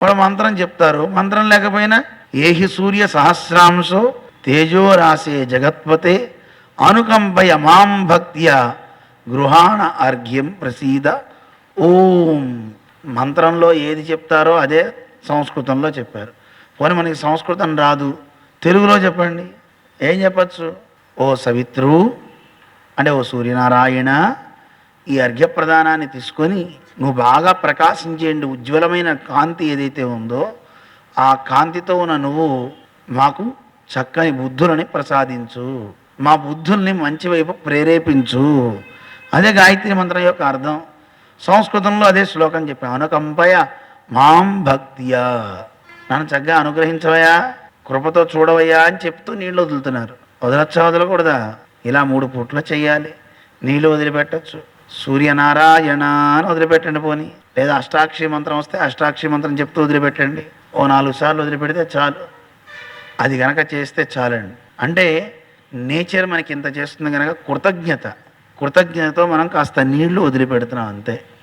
వాడు మంత్రం చెప్తారు, మంత్రం లేకపోయినా ఏహి సూర్య సహస్రాంశో తేజో రాసే జగత్పతే అనుకంపయ మాం భక్త్యా గృహాణ అర్ఘ్యం ప్రసీద ఓం. మంత్రంలో ఏది చెప్తారో అదే సంస్కృతంలో చెప్పారు. పోనీ మనకి సంస్కృతం రాదు, తెలుగులో చెప్పండి. ఏం చెప్పచ్చు? ఓ సవిత్రు అంటే ఓ సూర్యనారాయణ, ఈ అర్ఘ్యప్రదానాన్ని తీసుకొని నువ్వు బాగా ప్రకాశించేండి ఉజ్వలమైన కాంతి ఏదైతే ఉందో ఆ కాంతితో ఉన్న నువ్వు మాకు చక్కని బుద్ధులని ప్రసాదించు, మా బుద్ధుల్ని మంచి వైపు ప్రేరేపించు. అదే గాయత్రి మంత్రం యొక్క అర్థం. సంస్కృతంలో అదే శ్లోకం చెప్పాం, అనుకంపయ మాం భక్త్యా, నన్ను చక్కగా అనుగ్రహించవయా, కృపతో చూడవయ్యా అని చెప్తూ నీళ్ళు వదులుతున్నారు. వదలచ్చా వదలకూడదా? ఇలా 3 పూట్ల చెయ్యాలి. నీళ్ళు వదిలిపెట్టచ్చు, సూర్యనారాయణ అని వదిలిపెట్టండి పోని, లేదా అష్టాక్షి మంత్రం వస్తే అష్టాక్షి మంత్రం చెప్తూ వదిలిపెట్టండి. ఓ 4 సార్లు వదిలిపెడితే చాలు. అది గనక చేస్తే చాలండి. అంటే నేచర్ మనకి ఇంత చేస్తుంది కనుక కృతజ్ఞతతో మనం కాస్త నీళ్లు వదిలిపెడుతున్నాం అంతే.